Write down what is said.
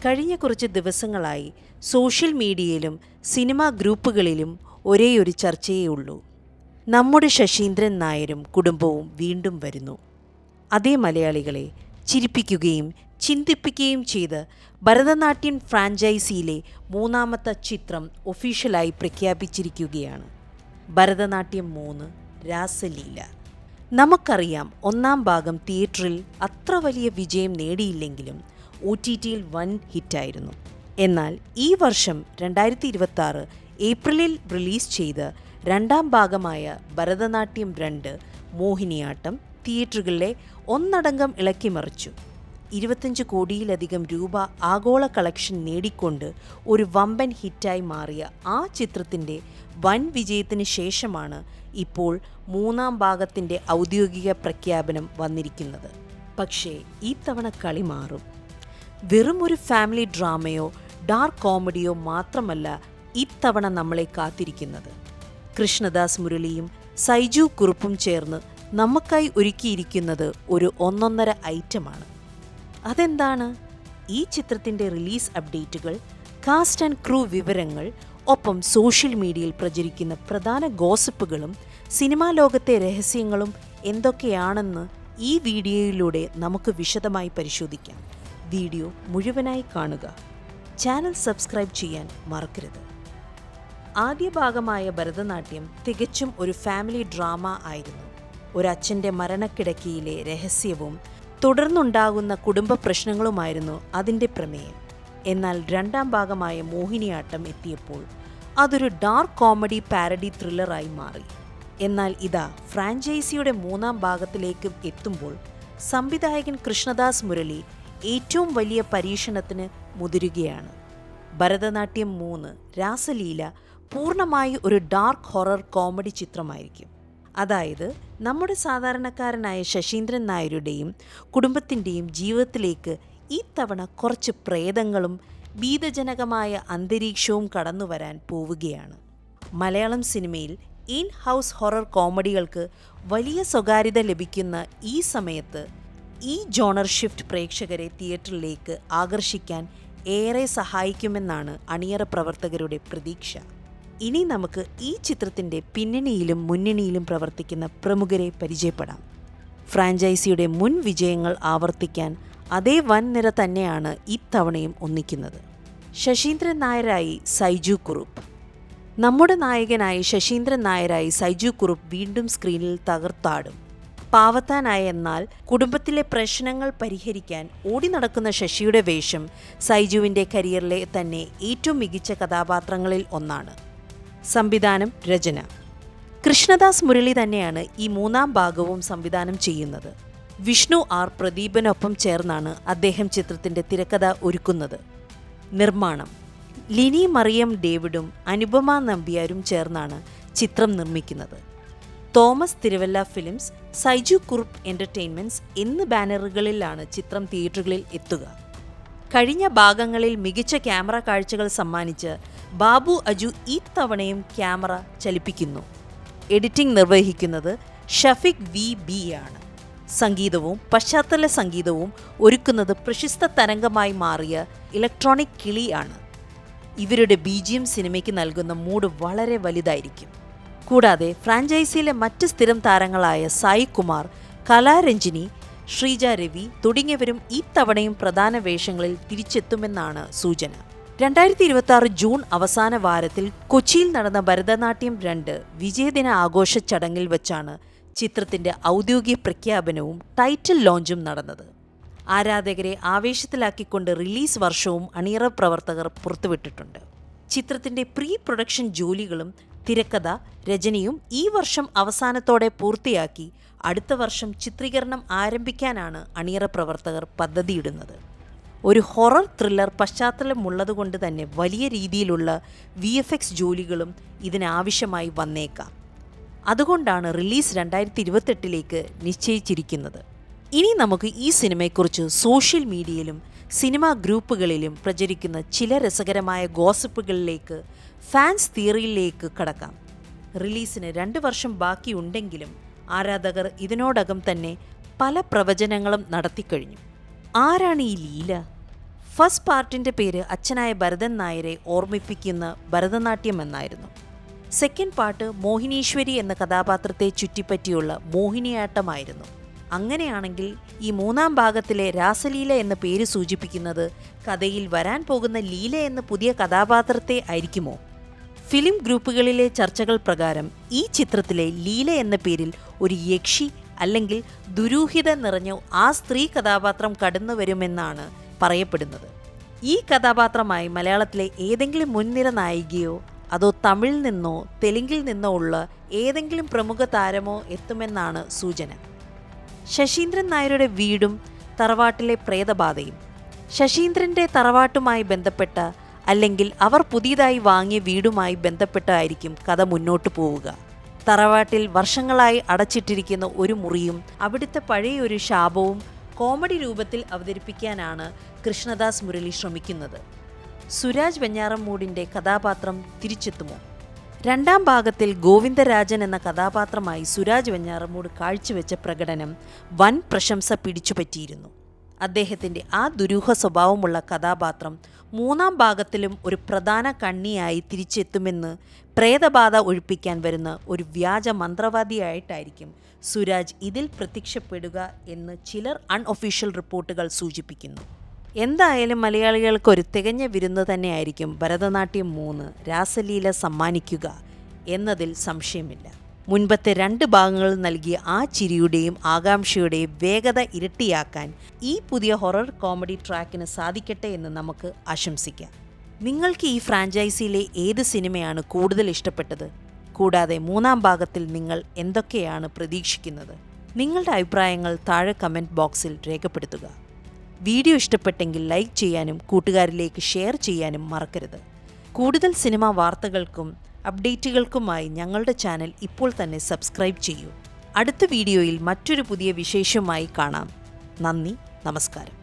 കഴിഞ്ഞ കുറച്ച് ദിവസങ്ങളായി സോഷ്യൽ മീഡിയയിലും സിനിമാ ഗ്രൂപ്പുകളിലും ഒരേയൊരു ചർച്ചയേ ഉള്ളൂ. നമ്മുടെ ശശീന്ദ്രൻ നായരും കുടുംബവും വീണ്ടും വരുന്നു. അതേ മലയാളികളെ ചിരിപ്പിക്കുകയും ചിന്തിപ്പിക്കുകയും ചെയ്ത് ഭരതനാട്യം ഫ്രാഞ്ചൈസിയിലെ മൂന്നാമത്തെ ചിത്രം ഒഫീഷ്യലായി പ്രഖ്യാപിച്ചിരിക്കുകയാണ്. ഭരതനാട്യം 3 രാസലീല. നമുക്കറിയാം, ഒന്നാം ഭാഗം തിയേറ്ററിൽ അത്ര വലിയ വിജയം നേടിയില്ലെങ്കിലും OTTയിൽ വൻ ഹിറ്റായിരുന്നു. എന്നാൽ ഈ വർഷം 2026 ഏപ്രിലിൽ റിലീസ് ചെയ്ത രണ്ടാം ഭാഗമായ ഭരതനാട്യം 2 മോഹിനിയാട്ടം തിയേറ്ററുകളിലെ ഒന്നടങ്കം ഇളക്കിമറിച്ചു. 25 കോടിയിലധികം രൂപ ആഗോള കളക്ഷൻ നേടിക്കൊണ്ട് ഒരു വമ്പൻ ഹിറ്റായി മാറിയ ആ ചിത്രത്തിൻ്റെ വൻ വിജയത്തിന് ശേഷമാണ് ഇപ്പോൾ മൂന്നാം ഭാഗത്തിൻ്റെ ഔദ്യോഗിക പ്രഖ്യാപനം വന്നിരിക്കുന്നത്. പക്ഷേ ഈ തവണ കളി മാറും. വെറും ഒരു ഫാമിലി ഡ്രാമയോ ഡാർക്ക് കോമഡിയോ മാത്രമല്ല ഇത്തവണ നമ്മളെ കാത്തിരിക്കുന്നത്. കൃഷ്ണദാസ് മുരളിയും സൈജു കുറുപ്പും ചേർന്ന് നമുക്കായി ഒരുക്കിയിരിക്കുന്നത് ഒരു ഒന്നൊന്നര ഐറ്റമാണ്. അതെന്താണ്? ഈ ചിത്രത്തിൻ്റെ റിലീസ് അപ്ഡേറ്റുകൾ, കാസ്റ്റ് ആൻഡ് ക്രൂ വിവരങ്ങൾ, ഒപ്പം സോഷ്യൽ മീഡിയയിൽ പ്രചരിക്കുന്ന പ്രധാന ഗോസിപ്പുകളും സിനിമാ ലോകത്തെ രഹസ്യങ്ങളും എന്തൊക്കെയാണെന്ന് ഈ വീഡിയോയിലൂടെ നമുക്ക് വിശദമായി പരിശോധിക്കാം. വീഡിയോ മുഴുവനായി കാണുക. ചാനൽ സബ്സ്ക്രൈബ് ചെയ്യാൻ മറക്കരുത്. ആദ്യ ഭാഗമായ ഭരതനാട്യം തികച്ചും ഒരു ഫാമിലി ഡ്രാമ ആയിരുന്നു. ഒരച്ഛൻ്റെ മരണക്കിടക്കയിലെ രഹസ്യവും തുടർന്നുണ്ടാകുന്ന കുടുംബ പ്രശ്നങ്ങളുമായിരുന്നു അതിൻ്റെ പ്രമേയം. എന്നാൽ രണ്ടാം ഭാഗമായ മോഹിനിയാട്ടം എത്തിയപ്പോൾ അതൊരു ഡാർക്ക് കോമഡി പാരഡി ത്രില്ലറായി മാറി. എന്നാൽ ഇതാ ഫ്രാഞ്ചൈസിയുടെ മൂന്നാം ഭാഗത്തിലേക്ക് എത്തുമ്പോൾ സംവിധായകൻ കൃഷ്ണദാസ് മുരളി ഏറ്റവും വലിയ പരീക്ഷണത്തിന് മുതിരുകയാണ്. ഭരതനാട്യം 3 രാസലീല പൂർണ്ണമായി ഒരു ഡാർക്ക് ഹൊറർ കോമഡി ചിത്രമായിരിക്കും. അതായത് നമ്മുടെ സാധാരണക്കാരനായ ശശീന്ദ്രൻ നായരുടെയും കുടുംബത്തിൻ്റെയും ജീവിതത്തിലേക്ക് ഈ തവണ കുറച്ച് പ്രേതങ്ങളും ഭീതജനകമായ അന്തരീക്ഷവും കടന്നു വരാൻ പോവുകയാണ്. മലയാളം സിനിമയിൽ ഇൻ ഹൗസ് ഹൊറർ കോമഡികൾക്ക് വലിയ സ്വകാര്യത ലഭിക്കുന്ന ഈ സമയത്ത് ഈ ജോണർ ഷിഫ്റ്റ് പ്രേക്ഷകരെ തിയേറ്ററിലേക്ക് ആകർഷിക്കാൻ ഏറെ സഹായിക്കുമെന്നാണ് അണിയറ പ്രവർത്തകരുടെ പ്രതീക്ഷ. ഇനി നമുക്ക് ഈ ചിത്രത്തിൻ്റെ പിന്നണിയിലും മുന്നണിയിലും പ്രവർത്തിക്കുന്ന പ്രമുഖരെ പരിചയപ്പെടാം. ഫ്രാഞ്ചൈസിയുടെ മുൻ വിജയങ്ങൾ ആവർത്തിക്കാൻ അതേ വൻനിര തന്നെയാണ് ഇത്തവണയും ഒന്നിക്കുന്നത്. ശശീന്ദ്രൻ നായരായി സൈജു കുറുപ്പ്. നമ്മുടെ നായകനായി ശശീന്ദ്രൻ നായരായി സൈജു കുറുപ്പ് വീണ്ടും സ്ക്രീനിൽ തകർത്താടും. പാവത്താനായ എന്നാൽ കുടുംബത്തിലെ പ്രശ്നങ്ങൾ പരിഹരിക്കാൻ ഓടി നടക്കുന്ന ശശിയുടെ വേഷം സൈജുവിൻ്റെ കരിയറിലെ തന്നെ ഏറ്റവും മികച്ച കഥാപാത്രങ്ങളിൽ ഒന്നാണ്. സംവിധാനം, രചന കൃഷ്ണദാസ് മുരളി തന്നെയാണ് ഈ മൂന്നാം ഭാഗവും സംവിധാനം ചെയ്യുന്നത്. വിഷ്ണു ആർ പ്രദീപനൊപ്പം ചേർന്നാണ് അദ്ദേഹം ചിത്രത്തിൻ്റെ തിരക്കഥ ഒരുക്കുന്നത്. നിർമ്മാണം ലിനി മറിയം ഡേവിഡും അനുപമ നമ്പ്യാരും ചേർന്നാണ് ചിത്രം നിർമ്മിക്കുന്നത്. Thomas Thiruvalla films, Saiju Kurup entertainments എന്നീ ബാനറുകളിലാണ് ചിത്രം തിയേറ്ററുകളിൽ എത്തുക. കഴിഞ്ഞ ഭാഗങ്ങളിൽ മികച്ച ക്യാമറ കാഴ്ചകൾ സമ്മാനിച്ച് ബാബു അജു ഇത്തവണയും ക്യാമറ ചലിപ്പിക്കുന്നു. എഡിറ്റിംഗ് നിർവഹിക്കുന്നത് ഷഫീഖ് VB ആണ്. സംഗീതവും പശ്ചാത്തല സംഗീതവും ഒരുക്കുന്നത് പ്രശസ്ത തരംഗമായി മാറിയ ഇലക്ട്രോണിക് കിളി ആണ്. ഇവരുടെ BGM സിനിമയ്ക്ക് നൽകുന്ന മൂഡ് വളരെ വലുതായിരിക്കും. കൂടാതെ ഫ്രാഞ്ചൈസിയിലെ മറ്റ് സ്ഥിരം താരങ്ങളായ സായി കുമാർ, കലാരഞ്ജിനി, ശ്രീജ രവി തുടങ്ങിയവരും ഇത്തവണയും പ്രധാന വേഷങ്ങളിൽ തിരിച്ചെത്തുമെന്നാണ് സൂചന. 2026 ജൂൺ അവസാന വാരത്തിൽ കൊച്ചിയിൽ നടന്ന ഭരതനാട്യം 2 വിജയദിന ആഘോഷ ചടങ്ങിൽ വച്ചാണ് ചിത്രത്തിൻ്റെ ഔദ്യോഗിക പ്രഖ്യാപനവും ടൈറ്റിൽ ലോഞ്ചും നടന്നത്. ആരാധകരെ ആവേശത്തിലാക്കിക്കൊണ്ട് റിലീസ് വർഷവും അണിയറ പ്രവർത്തകർ പുറത്തുവിട്ടിട്ടുണ്ട്. ചിത്രത്തിൻ്റെ പ്രീ പ്രൊഡക്ഷൻ ജോലികളും തിരക്കഥ, രചനയും ഈ വർഷം അവസാനത്തോടെ പൂർത്തിയാക്കി അടുത്ത വർഷം ചിത്രീകരണം ആരംഭിക്കാനാണ് അണിയറ പ്രവർത്തകർ പദ്ധതിയിടുന്നത്. ഒരു ഹൊറർ ത്രില്ലർ പശ്ചാത്തലമുള്ളതുകൊണ്ട് തന്നെ വലിയ രീതിയിലുള്ള VFX ജോലികളും ഇതിനാവശ്യമായി വന്നേക്കാം. അതുകൊണ്ടാണ് റിലീസ് 2028 നിശ്ചയിച്ചിരിക്കുന്നത്. ഇനി നമുക്ക് ഈ സിനിമയെക്കുറിച്ച് സോഷ്യൽ മീഡിയയിലും സിനിമാ ഗ്രൂപ്പുകളിലും പ്രചരിക്കുന്ന ചില രസകരമായ ഗോസിപ്പുകളിലേക്ക്, ഫാൻസ് തിയറിയിലേക്ക് കടക്കാം. റിലീസിന് 2 വർഷം ബാക്കിയുണ്ടെങ്കിലും ആരാധകർ ഇതിനോടകം തന്നെ പല പ്രവചനങ്ങളും നടത്തിക്കഴിഞ്ഞു. ആരാണ് ഈ ലീല? ഫസ്റ്റ് പാർട്ടിൻ്റെ പേര് അച്ഛനായ ഭരതൻ നായരെ ഓർമ്മിപ്പിക്കുന്ന ഭരതനാട്യം എന്നായിരുന്നു. സെക്കൻഡ് പാർട്ട് മോഹിനീശ്വരി എന്ന കഥാപാത്രത്തെ ചുറ്റിപ്പറ്റിയുള്ള മോഹിനിയാട്ടമായിരുന്നു. അങ്ങനെയാണെങ്കിൽ ഈ മൂന്നാം ഭാഗത്തിലെ രാസലീല എന്ന പേര് സൂചിപ്പിക്കുന്നത് കഥയിൽ വരാൻ പോകുന്ന ലീല എന്ന പുതിയ കഥാപാത്രത്തെ ആയിരിക്കുമോ? ഫിലിം ഗ്രൂപ്പുകളിലെ ചർച്ചകൾ പ്രകാരം ഈ ചിത്രത്തിലെ ലീല എന്ന പേരിൽ ഒരു യക്ഷി അല്ലെങ്കിൽ ദുരൂഹത നിറഞ്ഞ ആ സ്ത്രീ കഥാപാത്രം കടന്നു വരുമെന്നാണ് പറയപ്പെടുന്നത്. ഈ കഥാപാത്രമായി മലയാളത്തിലെ ഏതെങ്കിലും മുൻനിര നായികയോ അതോ തമിഴിൽ നിന്നോ തെലുങ്കിൽ നിന്നോ ഉള്ള ഏതെങ്കിലും പ്രമുഖ താരമോ എത്തുമെന്നാണ് സൂചന. ശശീന്ദ്രൻ നായരുടെ വീടും തറവാട്ടിലെ പ്രേതബാധയും. ശശീന്ദ്രൻ്റെ തറവാട്ടുമായി ബന്ധപ്പെട്ട അല്ലെങ്കിൽ അവർ പുതിയതായി വാങ്ങിയ വീടുമായി ബന്ധപ്പെട്ടായിരിക്കും കഥ മുന്നോട്ട് പോവുക. തറവാട്ടിൽ വർഷങ്ങളായി അടച്ചിട്ടിരിക്കുന്ന ഒരു മുറിയും അവിടുത്തെ പഴയൊരു ശാപവും കോമഡി രൂപത്തിൽ അവതരിപ്പിക്കാനാണ് കൃഷ്ണദാസ് മുരളി ശ്രമിക്കുന്നത്. സുരാജ് വെഞ്ഞാറമൂടിൻ്റെ കഥാപാത്രം തിരിച്ചെത്തുമോ? രണ്ടാം ഭാഗത്തിൽ ഗോവിന്ദരാജൻ എന്ന കഥാപാത്രമായി സുരാജ് വെഞ്ഞാറമൂട് കാഴ്ചവെച്ച പ്രകടനം വൻ പ്രശംസ പിടിച്ചുപറ്റിയിരുന്നു. അദ്ദേഹത്തിൻ്റെ ആ ദുരൂഹ സ്വഭാവമുള്ള കഥാപാത്രം മൂന്നാം ഭാഗത്തിലും ഒരു പ്രധാന കണ്ണിയായി തിരിച്ചെത്തുമെന്ന് പ്രേതബാധ ഒഴിപ്പിക്കാൻ വരുന്ന ഒരു വ്യാജ മന്ത്രവാദിയായിട്ടായിരിക്കും സുരാജ് ഇതിൽ പ്രത്യക്ഷപ്പെടുക എന്ന് ചിലർ അൺഒഫീഷ്യൽ റിപ്പോർട്ടുകൾ സൂചിപ്പിക്കുന്നു. എന്തായാലും മലയാളികൾക്ക് ഒരു തികഞ്ഞ വിരുന്ന് തന്നെയായിരിക്കും ഭരതനാട്യം 3 രാസലീല സമ്മാനിക്കുക എന്നതിൽ സംശയമില്ല. മുൻപത്തെ 2 ഭാഗങ്ങൾ നൽകിയ ആ ചിരിയുടെയും ആകാംക്ഷയുടെയും വേഗത ഇരട്ടിയാക്കാൻ ഈ പുതിയ ഹൊറർ കോമഡി ട്രാക്കിന് സാധിക്കട്ടെ എന്ന് നമുക്ക് ആശംസിക്കാം. നിങ്ങൾക്ക് ഈ ഫ്രാഞ്ചൈസിയിലെ ഏത് സിനിമയാണ് കൂടുതൽ ഇഷ്ടപ്പെട്ടത്? കൂടാതെ മൂന്നാം ഭാഗത്തിൽ നിങ്ങൾ എന്തൊക്കെയാണ് പ്രതീക്ഷിക്കുന്നത്? നിങ്ങളുടെ അഭിപ്രായങ്ങൾ താഴെ കമൻറ്റ് ബോക്സിൽ രേഖപ്പെടുത്തുക. വീഡിയോ ഇഷ്ടപ്പെട്ടെങ്കിൽ ലൈക്ക് ചെയ്യാനും കൂട്ടുകാരിലേക്ക് ഷെയർ ചെയ്യാനും മറക്കരുത്. കൂടുതൽ സിനിമാ വാർത്തകൾക്കും അപ്ഡേറ്റുകൾക്കുമായി ഞങ്ങളുടെ ചാനൽ ഇപ്പോൾ തന്നെ സബ്സ്ക്രൈബ് ചെയ്യൂ. അടുത്ത വീഡിയോയിൽ മറ്റൊരു പുതിയ വിശേഷവുമായി കാണാം. നന്ദി, നമസ്കാരം.